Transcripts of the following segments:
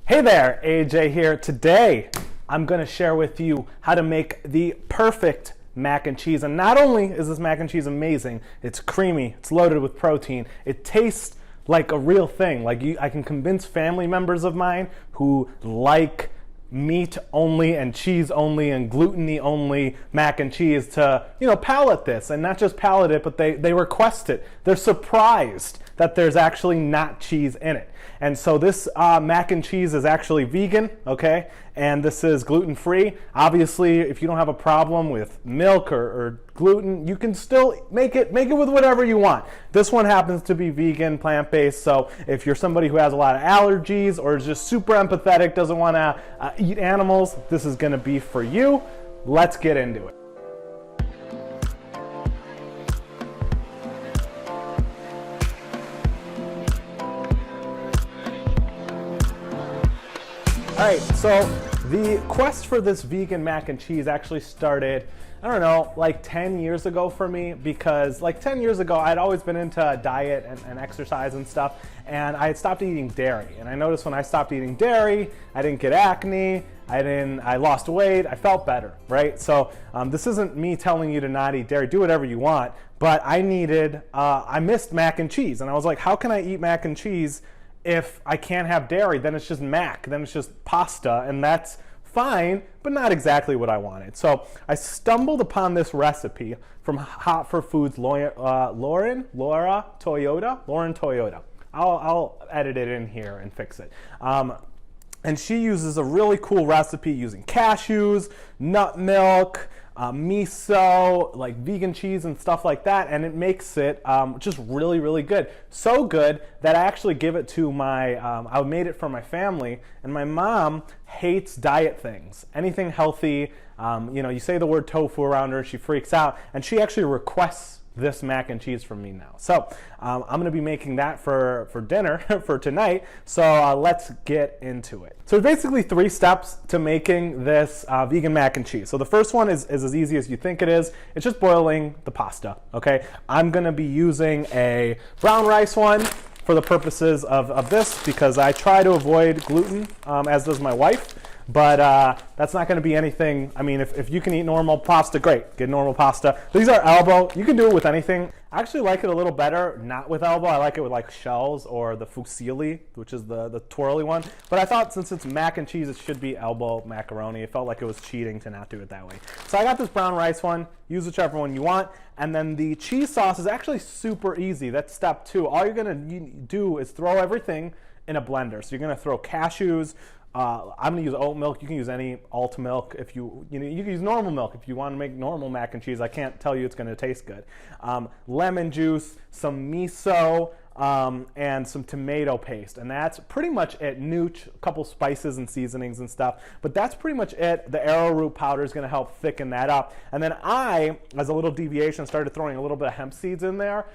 Hey there, AJ here. Today, I'm gonna share with you how to make the perfect mac and cheese. And not only is this mac and cheese amazing, it's creamy, it's loaded with protein, it tastes like a real thing. I can convince family members of mine who like meat only and cheese only and gluten-y only mac and cheese to, palate this, and not just palate it, but they request it. They're surprised that there's actually not cheese in it. And so this mac and cheese is actually vegan, okay? And this is gluten-free. Obviously, if you don't have a problem with milk or gluten, you can still make it with whatever you want. This one happens to be vegan, plant-based, so if you're somebody who has a lot of allergies or is just super empathetic, doesn't want to eat animals, this is going to be for you. Let's get into it. All right, so the quest for this vegan mac and cheese actually started, I don't know, like 10 years ago for me, because like 10 years ago, I'd always been into diet and exercise and stuff, and I had stopped eating dairy. And I noticed when I stopped eating dairy, I didn't get acne, I lost weight, I felt better, right? So this isn't me telling you to not eat dairy, do whatever you want, but I missed mac and cheese. And I was like, how can I eat mac and cheese if I can't have dairy? Then it's just mac, then it's just pasta, and that's fine, but not exactly what I wanted. So I stumbled upon this recipe from Hot for Foods Lauren Toyota. I'll edit it in here and fix it. And she uses a really cool recipe using cashews, nut milk, miso, like vegan cheese and stuff like that, and it makes it just really, really good. So good that I actually give it to I made it for my family, and my mom hates diet things. Anything healthy, you say the word tofu around her, she freaks out, and she actually requests this mac and cheese from me now. So I'm going to be making that for dinner for tonight. So let's get into it. So there's basically 3 steps to making this vegan mac and cheese. So the first one is as easy as you think it is. It's just boiling the pasta, okay? I'm going to be using a brown rice one for the purposes of this, because I try to avoid gluten, as does my wife. But that's not going to be anything. I mean, if you can eat normal pasta, great. Get normal pasta. These are elbow. You can do it with anything. I actually like it a little better not with elbow. I like it with like shells or the fusilli, which is the twirly one. But I thought since it's mac and cheese, it should be elbow macaroni. It felt like it was cheating to not do it that way. So I got this brown rice one. Use whichever one you want. And then the cheese sauce is actually super easy. That's step 2. All you're going to do is throw everything in a blender. So you're going to throw cashews. I'm going to use oat milk. You can use any alt milk. If you can use normal milk if you want to make normal mac and cheese. I can't tell you it's going to taste good. Lemon juice, some miso, and some tomato paste, and that's pretty much it. Nooch, a couple spices and seasonings and stuff, but that's pretty much it. The Arrowroot Powder is going to help thicken that up. And then I, as a little deviation, started throwing a little bit of hemp seeds in there,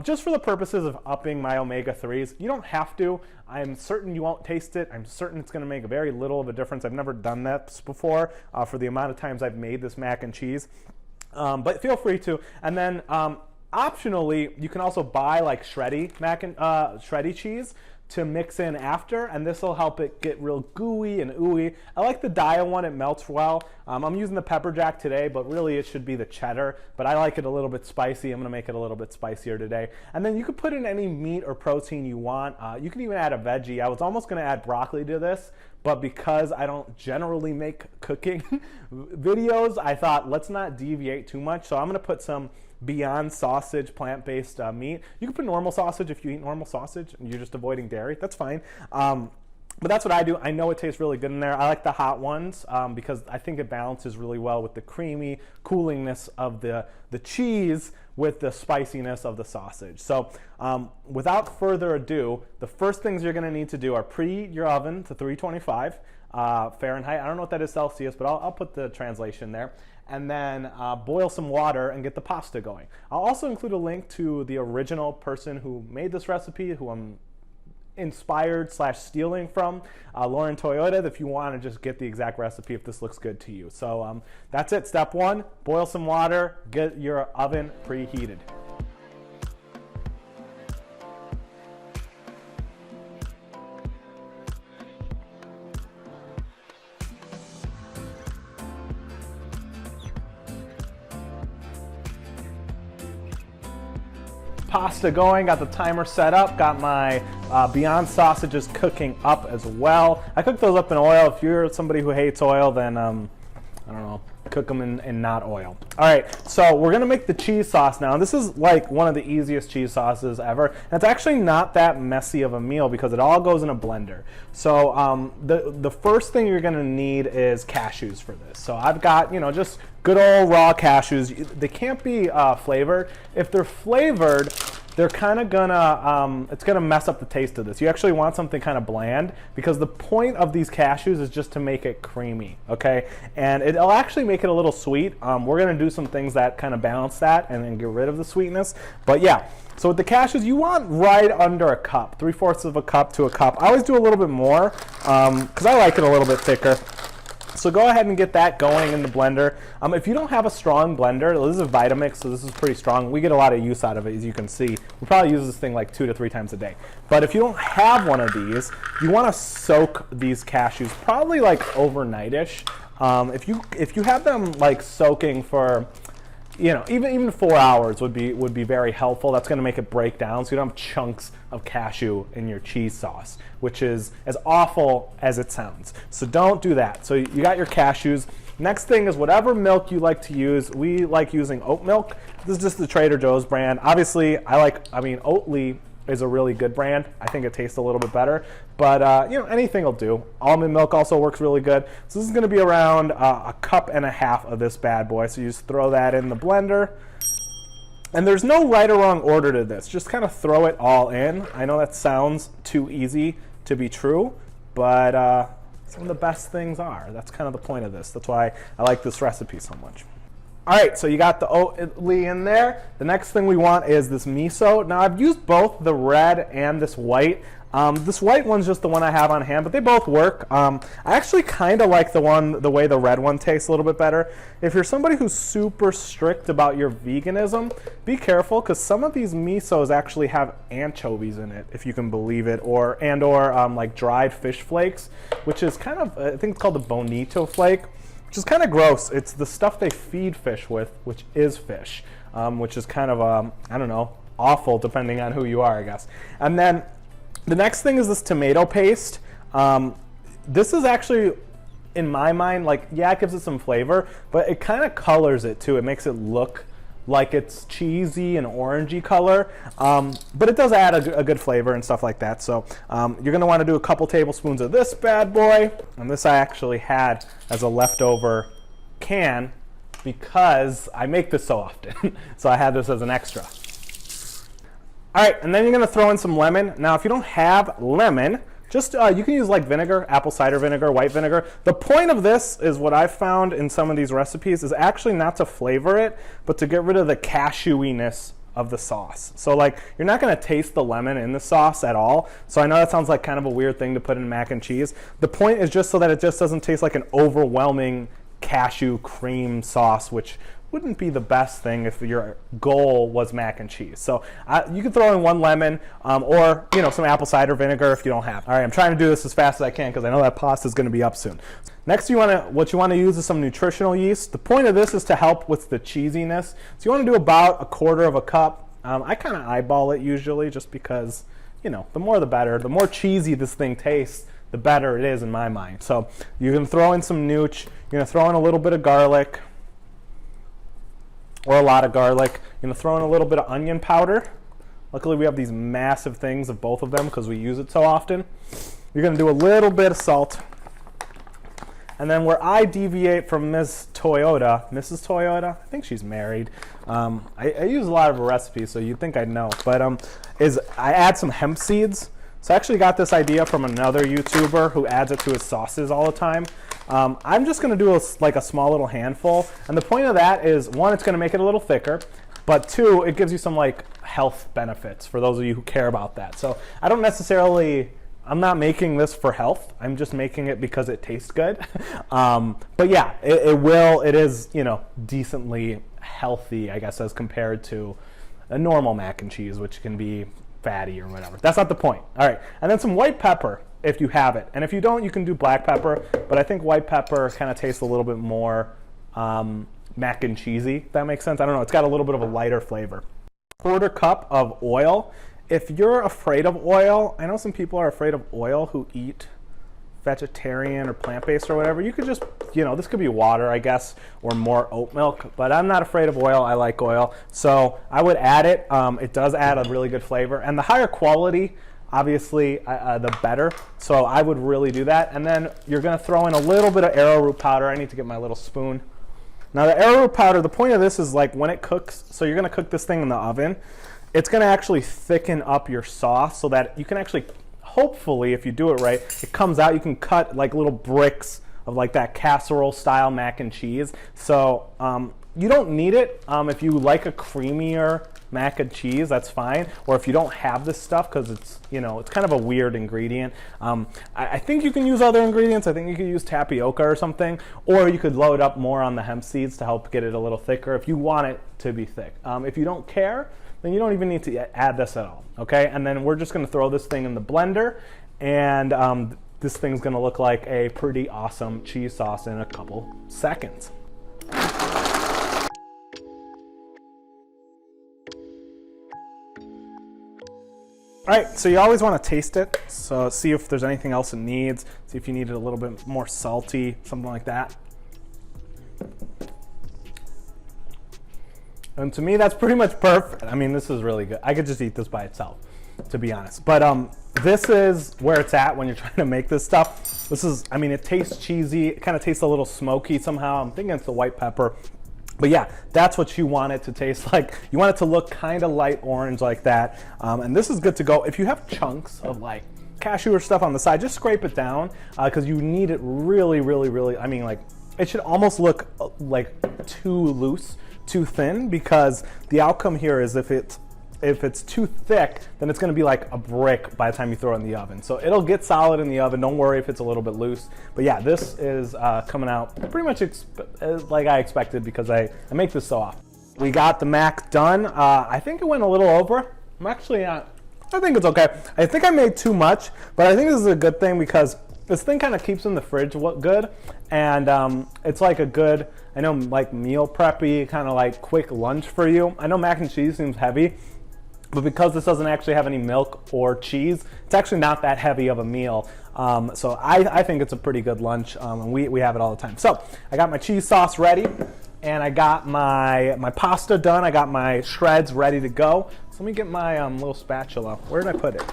just for the purposes of upping my omega-3s. You don't have to. I'm certain you won't taste it. I'm certain it's going to make very little of a difference. I've never done that before for the amount of times I've made this mac and cheese, but feel free to. And then optionally, you can also buy like shreddy cheese to mix in after, and this will help it get real gooey and ooey. I like the Dia one, it melts well. I'm using the pepper jack today, but really it should be the cheddar, but I like it a little bit spicy. I'm gonna make it a little bit spicier today. And then you could put in any meat or protein you want. You can even add a veggie. I was almost gonna add broccoli to this, but because I don't generally make cooking videos, I thought let's not deviate too much. So I'm gonna put some Beyond Sausage plant-based meat. You can put normal sausage if you eat normal sausage and you're just avoiding dairy. That's fine. But that's what I do. I know it tastes really good in there. I like the hot ones because I think it balances really well with the creamy coolingness of the cheese with the spiciness of the sausage. So without further ado, the first things you're going to need to do are preheat your oven to 325 Fahrenheit. I don't know what that is Celsius, but I'll put the translation there. And then boil some water and get the pasta going. I'll also include a link to the original person who made this recipe, who I'm inspired / stealing from, Lauren Toyota, if you want to just get the exact recipe if this looks good to you. So that's it. Step 1, boil some water, get your oven preheated. pasta going, got the timer set up, got my Beyond sausages cooking up as well. I cook those up in oil. If you're somebody who hates oil, then I don't know, cook them in not oil. All right, so we're gonna make the cheese sauce now. And this is like one of the easiest cheese sauces ever. And it's actually not that messy of a meal because it all goes in a blender. So the first thing you're gonna need is cashews for this. So I've got, just good old raw cashews. They can't be flavored. If they're flavored, they're kind of gonna, it's gonna mess up the taste of this. You actually want something kind of bland because the point of these cashews is just to make it creamy, okay? And it'll actually make it a little sweet. We're gonna do some things that kind of balance that and then get rid of the sweetness. But yeah, so with the cashews, you want right under a cup, 3/4 of a cup to a cup. I always do a little bit more because I like it a little bit thicker. So go ahead and get that going in the blender. If you don't have a strong blender, this is a Vitamix, so this is pretty strong. We get a lot of use out of it, as you can see. We probably use this thing like 2 to 3 times a day. But if you don't have one of these, you want to soak these cashews probably like overnight-ish. If you have them like soaking for, even 4 hours would be very helpful. That's going to make it break down, so you don't have chunks of cashew in your cheese sauce, which is as awful as it sounds. So don't do that. So you got your cashews. Next thing is whatever milk you like to use. We like using oat milk. This is just the Trader Joe's brand. Obviously, Oatly is a really good brand. I think it tastes a little bit better, but anything will do. Almond milk also works really good. So this is going to be around 1.5 cups of this bad boy. So you just throw that in the blender. And there's no right or wrong order to this. Just kind of throw it all in. I know that sounds too easy to be true, but some of the best things are. That's kind of the point of this. That's why I like this recipe so much. All right, so you got the Oatly in there. The next thing we want is this miso. Now I've used both the red and this white. This white one's just the one I have on hand, but they both work. I actually kind of like the way the red one tastes a little bit better. If you're somebody who's super strict about your veganism, be careful because some of these misos actually have anchovies in it, if you can believe it, or like dried fish flakes, which is kind of, I think it's called the bonito flake, which is kind of gross. It's the stuff they feed fish with, which is fish, which is kind of, I don't know, awful depending on who you are, I guess. And then the next thing is this tomato paste. This is actually, in my mind, like, yeah, it gives it some flavor, but it kind of colors it too. It makes it look like it's cheesy and orangey color, but it does add a good flavor and stuff like that. So you're gonna wanna do a couple tablespoons of this bad boy, and this I actually had as a leftover can because I make this so often. So I had this as an extra. All right, and then you're gonna throw in some lemon. Now, if you don't have lemon, just you can use like vinegar, apple cider vinegar, white vinegar. The point of this is what I've found in some of these recipes is actually not to flavor it, but to get rid of the cashewiness of the sauce. So like, you're not gonna taste the lemon in the sauce at all. So I know that sounds like kind of a weird thing to put in mac and cheese. The point is just so that it just doesn't taste like an overwhelming cashew cream sauce, which wouldn't be the best thing if your goal was mac and cheese. So you can throw in 1 lemon or some apple cider vinegar if you don't have. All right, I'm trying to do this as fast as I can because I know that pasta is going to be up soon. Next, what you want to use is some nutritional yeast. The point of this is to help with the cheesiness. So you want to do about 1/4 cup. I kind of eyeball it usually just because, the more the better. The more cheesy this thing tastes, the better it is in my mind. So you can throw in some nooch. You're going to throw in a little bit of garlic, or a lot of garlic. You're gonna throw in a little bit of onion powder. Luckily we have these massive things of both of them because we use it so often. You're gonna do a little bit of salt. And then where I deviate from Mrs. Toyota, I think she's married. I use a lot of her recipes, so you'd think I'd know, but is I add some hemp seeds. So I actually got this idea from another YouTuber who adds it to his sauces all the time. I'm just gonna do like a small little handful. And the point of that is, 1, it's gonna make it a little thicker, but 2, it gives you some like health benefits for those of you who care about that. So I'm not making this for health. I'm just making it because it tastes good. But yeah, it is, decently healthy, I guess, as compared to a normal mac and cheese, which can be fatty or whatever. That's not the point. All right, and then some white pepper if you have it. And if you don't, you can do black pepper, but I think white pepper kind of tastes a little bit more mac and cheesy, if that makes sense. I don't know, it's got a little bit of a lighter flavor. 1/4 cup of oil. If you're afraid of oil, I know some people are afraid of oil who eat vegetarian or plant-based or whatever. You could just, this could be water, I guess, or more oat milk, but I'm not afraid of oil. I like oil. So I would add it. It does add a really good flavor. And the higher quality, obviously, the better. So I would really do that. And then you're going to throw in a little bit of arrowroot powder. I need to get my little spoon. Now the arrowroot powder, the point of this is like when it cooks, so you're going to cook this thing in the oven, it's going to actually thicken up your sauce so that you can actually, hopefully, if you do it right, it comes out, you can cut like little bricks of like that casserole style mac and cheese. So you don't need it. If you like a creamier mac and cheese, that's fine. Or if you don't have this stuff, because it's, it's kind of a weird ingredient. I think you can use other ingredients. I think you could use tapioca or something, or you could load up more on the hemp seeds to help get it a little thicker if you want it to be thick. If you don't care, then you don't even need to add this at all, okay? And then we're just gonna throw this thing in the blender, and this thing's gonna look like a pretty awesome cheese sauce in a couple seconds. All right, so you always wanna taste it, so see if there's anything else it needs, see if you need it a little bit more salty, something like that. And to me, that's pretty much perfect. I mean, this is really good. I could just eat this by itself, to be honest. But this is where it's at when you're trying to make this stuff. This is, I mean, it tastes cheesy. It kind of tastes a little smoky somehow. I'm thinking it's the white pepper. But yeah, that's what you want it to taste like. You want it to look kind of light orange like that. And this is good to go. If you have chunks of like cashew or stuff on the side, just scrape it down because you need it really, really, really, I mean, like, it should almost look like too loose, too thin, because the outcome here is if it's too thick, then it's going to be like a brick by the time you throw it in the oven. So it'll get solid in the oven. Don't worry if it's a little bit loose. But yeah, this is coming out pretty much like I expected because I make this so often. We got the mac done. I think it went a little over. I'm actually not. I think it's okay. I think I made too much, but I think this is a good thing because this thing kind of keeps in the fridge good, and it's like a good, I know, like meal preppy, kind of like quick lunch for you. I know mac and cheese seems heavy, but because this doesn't actually have any milk or cheese, it's actually not that heavy of a meal. So I think it's a pretty good lunch, and we have it all the time. So I got my cheese sauce ready, and I got my pasta done. I got my shreds ready to go. So let me get my little spatula. Where did I put it?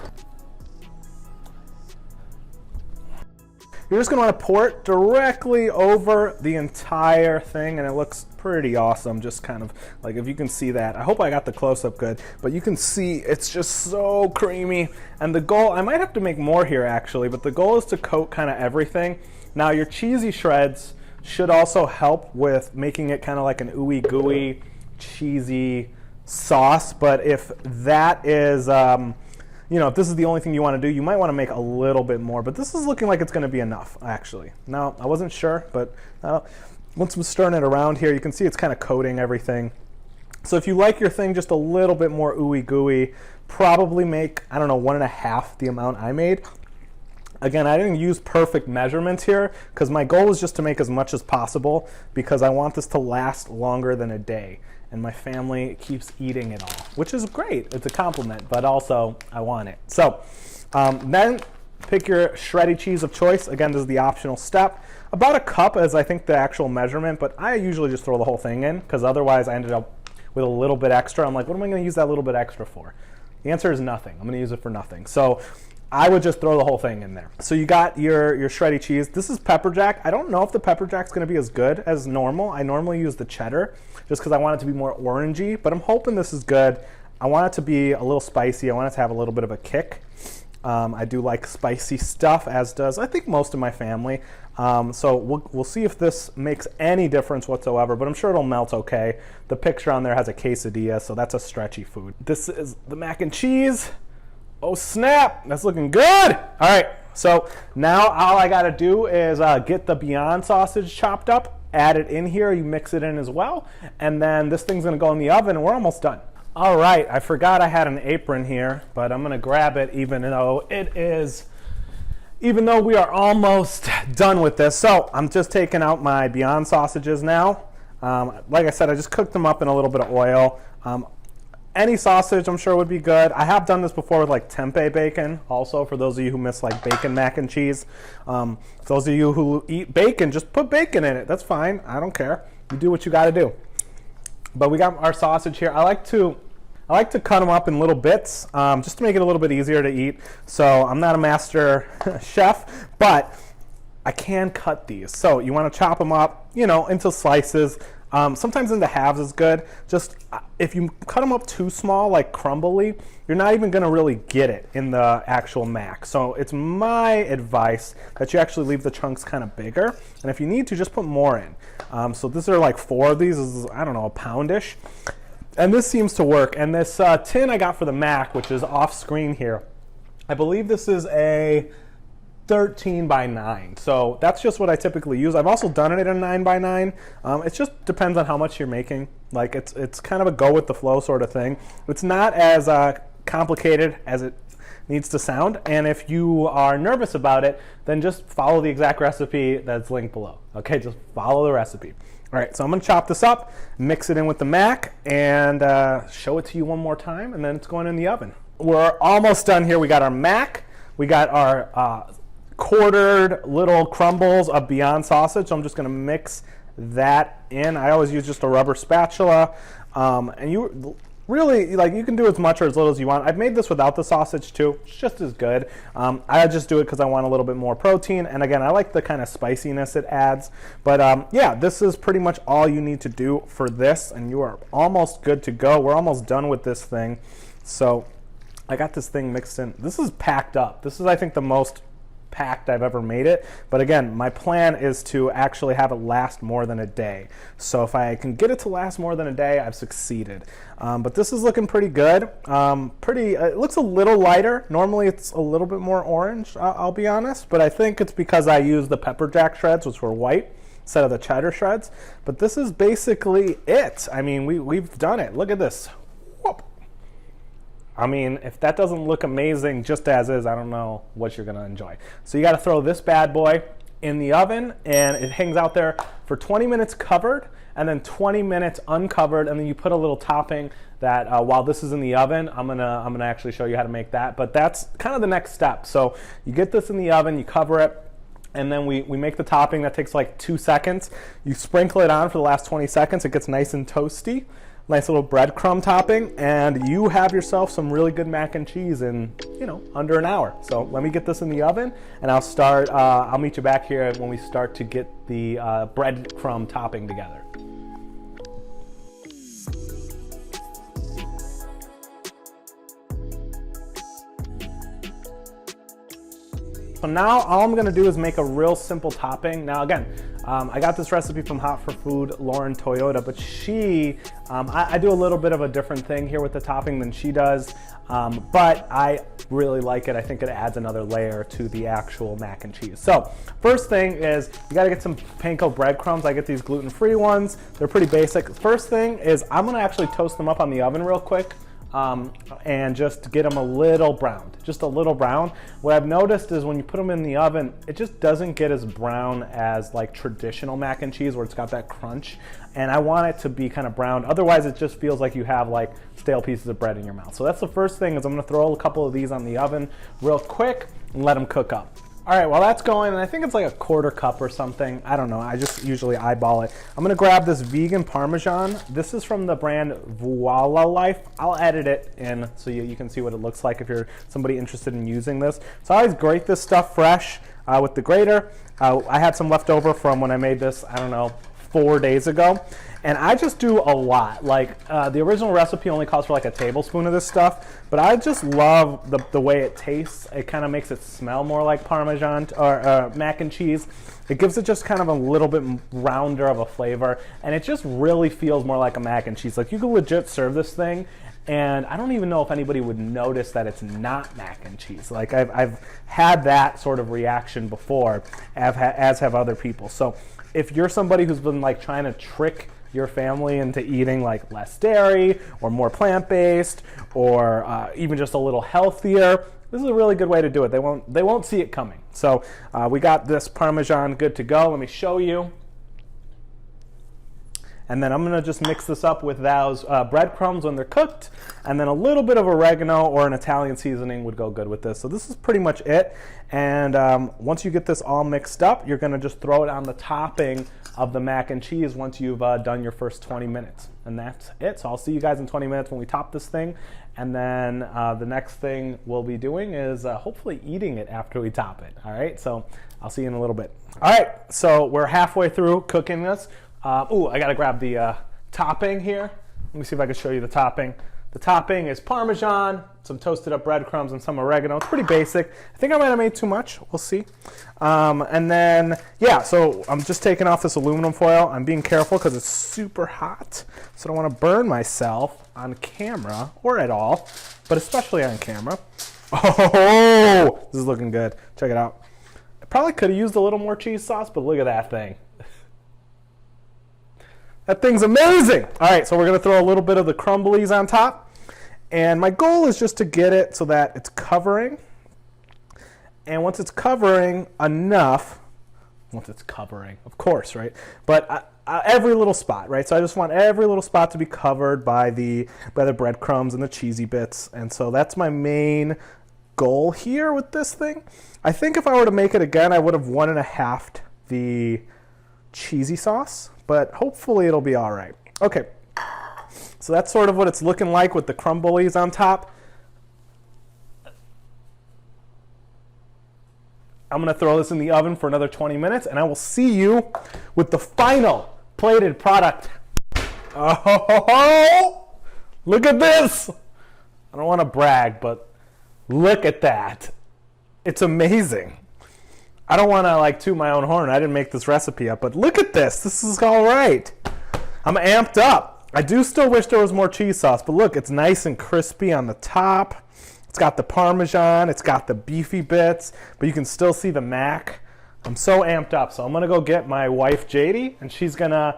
You're just gonna wanna pour it directly over the entire thing, and it looks pretty awesome. Just kind of like, if you can see that. I hope I got the close-up good, but you can see it's just so creamy. And the goal, I might have to make more here actually, but the goal is to coat kind of everything. Now your cheesy shreds should also help with making it kind of like an ooey gooey, cheesy sauce, but if that is, if this is the only thing you want to do, you might want to make a little bit more, but this is looking like it's going to be enough, actually. Now, I wasn't sure, but once I'm stirring it around here, you can see it's kind of coating everything. So if you like your thing just a little bit more ooey gooey, probably make, 1.5 the amount I made. Again, I didn't use perfect measurements here because my goal is just to make as much as possible because I want this to last longer than a day. And my family keeps eating it all, which is great. It's a compliment, but also I want it. So then pick your shredded cheese of choice. Again, this is the optional step. About 1 cup is, I think, the actual measurement, but I usually just throw the whole thing in because otherwise I ended up with a little bit extra. I'm like, what am I going to use that little bit extra for? The answer is nothing. I'm going to use it for nothing. So I would just throw the whole thing in there. So you got your shredded cheese. This is pepper jack. I don't know if the pepper jack's going to be as good as normal. I normally use the cheddar just because I want it to be more orangey, but I'm hoping this is good. I want it to be a little spicy. I want it to have a little bit of a kick. I do like spicy stuff, as does I think most of my family. So we'll see if this makes any difference whatsoever, but I'm sure it'll melt okay. The picture on there has a quesadilla, so that's a stretchy food. This is the mac and cheese. Oh snap, that's looking good. All right, so now all I gotta do is get the Beyond sausage chopped up, add it in here, you mix it in as well, and then this thing's gonna go in the oven and we're almost done. All right, I forgot I had an apron here, but I'm gonna grab it even though we are almost done with this. So I'm just taking out my Beyond sausages now. Like I said, I just cooked them up in a little bit of oil. Any sausage I'm sure would be good. I have done this before with like tempeh bacon also, for those of you who miss like bacon mac and cheese. For those of you who eat bacon, just put bacon in it. That's fine. I don't care. You do what you got to do. But we got our sausage here. I like to cut them up in little bits just to make it a little bit easier to eat. So I'm not a master chef, but I can cut these. So you want to chop them up, you know, into slices. Sometimes into halves is good. Just if you cut them up too small, like crumbly, you're not even going to really get it in the actual mac. So it's my advice that you actually leave the chunks kind of bigger. And if you need to, just put more in. So these are like 4 of these. This is, I don't know, a poundish. And this seems to work. And this tin I got for the mac, which is off screen here, I believe this is a 13 by 9. So that's just what I typically use. I've also done it in a 9 by 9. It just depends on how much you're making. Like it's kind of a go with the flow sort of thing. It's not as complicated as it needs to sound. And if you are nervous about it, then just follow the exact recipe that's linked below. Okay, just follow the recipe. All right, so I'm gonna chop this up, mix it in with the mac, and show it to you one more time, and then it's going in the oven. We're almost done here. We got our mac, we got our quartered little crumbles of Beyond sausage. So I'm just going to mix that in. I always use just a rubber spatula, and you really, like, you can do as much or as little as you want. I've made this without the sausage too. It's just as good. I just do it because I want a little bit more protein, and again, I like the kind of spiciness it adds. But yeah, this is pretty much all you need to do for this, and you are almost good to go. We're almost done with this thing. So I got this thing mixed in. This is packed up. This is, I think, the most packed I've ever made it. But again, my plan is to actually have it last more than a day. So if I can get it to last more than a day, I've succeeded. But this is looking pretty good. It looks a little lighter. Normally it's a little bit more orange, I'll be honest. But I think it's because I used the pepper jack shreds, which were white, instead of the cheddar shreds. But this is basically it. I mean, we've done it. Look at this. Whoop. I mean, if that doesn't look amazing just as is, I don't know what you're going to enjoy. So you got to throw this bad boy in the oven, and it hangs out there for 20 minutes covered, and then 20 minutes uncovered, and then you put a little topping that while this is in the oven, I'm gonna actually show you how to make that. But that's kind of the next step. So you get this in the oven, you cover it, and then we make the topping. That takes like 2 seconds. You sprinkle it on for the last 20 seconds. It gets nice and toasty. Nice little breadcrumb topping, and you have yourself some really good mac and cheese in, you know, under an hour. So let me get this in the oven, and I'll meet you back here when we start to get the breadcrumb topping together. So now all I'm gonna do is make a real simple topping. Now again, I got this recipe from Hot for Food, Lauren Toyota, but I do a little bit of a different thing here with the topping than she does, but I really like it. I think it adds another layer to the actual mac and cheese. So first thing is you gotta get some Panko breadcrumbs. I get these gluten-free ones. They're pretty basic. First thing is I'm gonna actually toast them up on the oven real quick. And just get them a little browned, just a little brown. What I've noticed is when you put them in the oven, it just doesn't get as brown as like traditional mac and cheese where it's got that crunch. And I want it to be kind of brown. Otherwise, it just feels like you have like stale pieces of bread in your mouth. So that's the first thing is I'm gonna throw a couple of these on the oven real quick and let them cook up. All right, while that's going, and I think it's like a 1/4 cup or something. I don't know, I just usually eyeball it. I'm gonna grab this vegan Parmesan. This is from the brand Voila Life. I'll edit it in so you can see what it looks like if you're somebody interested in using this. So I always grate this stuff fresh with the grater. I had some left over from when I made this, I don't know, 4 days ago. And I just do a lot. Like the original recipe only calls for like a tablespoon of this stuff, but I just love the way it tastes. It kind of makes it smell more like Parmesan or mac and cheese. It gives it just kind of a little bit rounder of a flavor, and it just really feels more like a mac and cheese. Like you could legit serve this thing, and I don't even know if anybody would notice that it's not mac and cheese. Like I've had that sort of reaction before, as have other people. So if you're somebody who's been like trying to trick your family into eating like less dairy or more plant-based or even just a little healthier, this is a really good way to do it. They won't see it coming. So we got this Parmesan good to go. Let me show you. And then I'm gonna just mix this up with those breadcrumbs when they're cooked, and then a little bit of oregano or an Italian seasoning would go good with this. So this is pretty much it. And once you get this all mixed up, you're gonna just throw it on the topping of the mac and cheese once you've done your first 20 minutes. And that's it. So I'll see you guys in 20 minutes when we top this thing. And then the next thing we'll be doing is hopefully eating it after we top it. All right, so I'll see you in a little bit. All right, so we're halfway through cooking this. Ooh, I gotta grab the topping here. Let me see if I can show you the topping. The topping is Parmesan, some toasted up breadcrumbs, and some oregano. It's pretty basic. I think I might have made too much. We'll see. And then, yeah, so I'm just taking off this aluminum foil. I'm being careful because it's super hot, so I don't want to burn myself on camera or at all, but especially on camera. Oh, this is looking good. Check it out. I probably could have used a little more cheese sauce, but look at that thing. That thing's amazing. All right, so we're gonna throw a little bit of the crumblies on top. And my goal is just to get it so that it's covering. And once it's covering enough, of course, right? But every little spot, right? So I just want every little spot to be covered by the breadcrumbs and the cheesy bits. And so that's my main goal here with this thing. I think if I were to make it again, I would have 1.5'd the cheesy sauce, but hopefully it'll be all right. Okay, so that's sort of what it's looking like with the crumblies on top. I'm gonna throw this in the oven for another 20 minutes, and I will see you with the final plated product. Oh, look at this. I don't wanna brag, but look at that. It's amazing. I don't want to like toot my own horn. I didn't make this recipe up, but look at this. This is all right. I'm amped up. I do still wish there was more cheese sauce, but look, it's nice and crispy on the top. It's got the Parmesan. It's got the beefy bits, but you can still see the mac. I'm so amped up. So I'm going to go get my wife, JD, and she's going to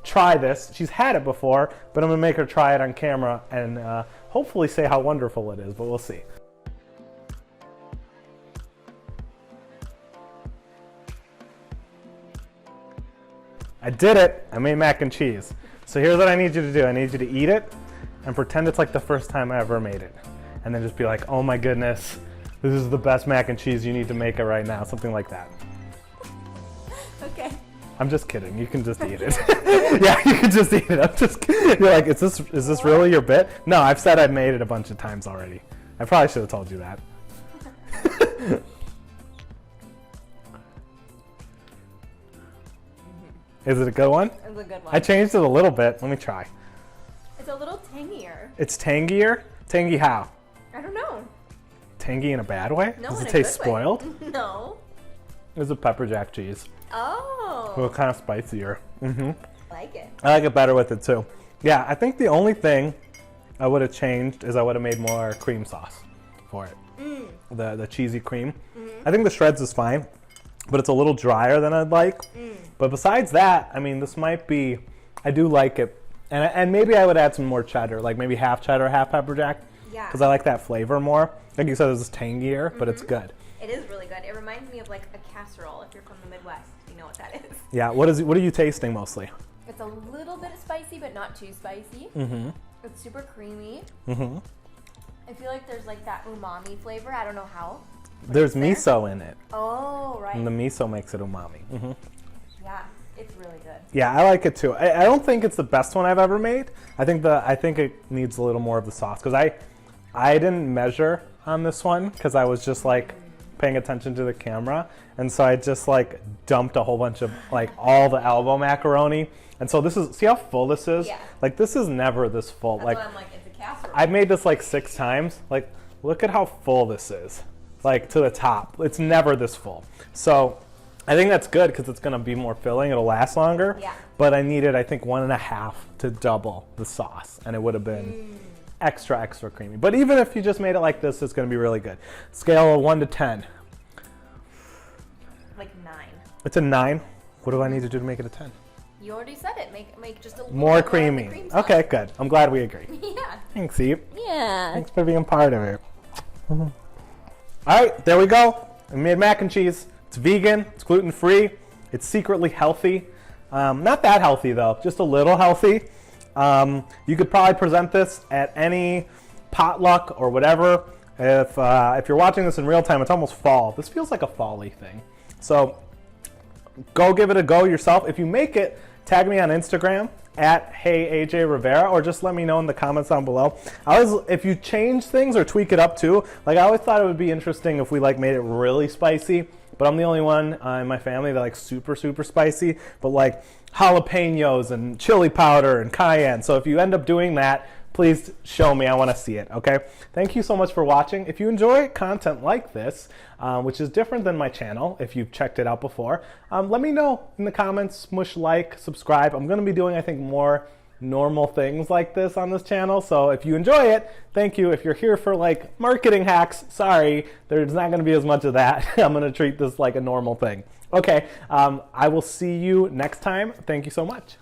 try this. She's had it before, but I'm going to make her try it on camera and hopefully say how wonderful it is, but we'll see. I did it. I made mac and cheese. So here's what I need you to do. I need you to eat it and pretend it's like the first time I ever made it. And then just be like, oh my goodness, this is the best mac and cheese. You need to make it right now. Something like that. Okay. I'm just kidding. You can just eat it. Yeah, you can just eat it. I'm just kidding. You're like, is this really your bit? No, I've said I've made it a bunch of times already. I probably should have told you that. Is it a good one? It's a good one. I changed it a little bit. Let me try. It's a little tangier. It's tangier? Tangy how? I don't know. Tangy in a bad way? No, Does in it a taste good way. spoiled? No. It's a pepper jack cheese. Oh. A little kind of spicier. Mm-hmm. I like it. I like it better with it too. Yeah, I think the only thing I would have changed is I would have made more cream sauce for it. The cheesy cream. I think the shreds is fine, but it's a little drier than I'd like. But besides that, I mean, this might be, I do like it. And maybe I would add some more cheddar, like maybe half cheddar, half pepper jack. Yeah. Because I like that flavor more. Like you said, it's tangier, but it's good. It is really good. It reminds me of like a casserole if you're from the Midwest. You know what that is. Yeah, what are you tasting mostly? It's a little bit spicy, but not too spicy. It's super creamy. I feel like there's like that umami flavor. I don't know how. There's miso in it. Oh, right. And the miso makes it umami. Yeah, it's really good. Yeah, I like it too. I don't think it's the best one I've ever made. I think it needs a little more of the sauce because I didn't measure on this one because I was just like paying attention to the camera, and so I just like dumped a whole bunch of like all the elbow macaroni. And so this is, see how full this is? Yeah. Like this is never this full. That's like why I'm like, it's a casserole. I've made this like 6 times. Like look at how full this is. Like to the top. It's never this full. So I think that's good because it's going to be more filling. It'll last longer. Yeah. But I needed, I think, 1.5 to double the sauce, and it would have been extra creamy. But even if you just made it like this, it's going to be really good. Scale of 1 to 10. Like 9. It's a 9. What do I need to do to make it a 10? You already said it. Make just a little More bit creamy. cream sauce. Okay, good. I'm glad we agree. Yeah. Thanks, Eve. Yeah. Thanks for being part of it. All right, there we go. I made mac and cheese. It's vegan. It's gluten-free. It's secretly healthy. Not that healthy though, just a little healthy. You could probably present this at any potluck or whatever. If you're watching this in real time, it's almost fall. This feels like a fall-y thing. So go give it a go yourself. If you make it, tag me on Instagram at HeyAJRivera, or just let me know in the comments down below. If you change things or tweak it up too, like I always thought it would be interesting if we like made it really spicy, but I'm the only one in my family that likes super, super spicy, but like jalapenos and chili powder and cayenne. So if you end up doing that, please show me. I want to see it, okay? Thank you so much for watching. If you enjoy content like this, which is different than my channel, if you've checked it out before, let me know in the comments, smush like, subscribe. I'm going to be doing, I think, more normal things like this on this channel. So if you enjoy it, thank you. If you're here for like marketing hacks, sorry, there's not going to be as much of that. I'm going to treat this like a normal thing. Okay, I will see you next time. Thank you so much.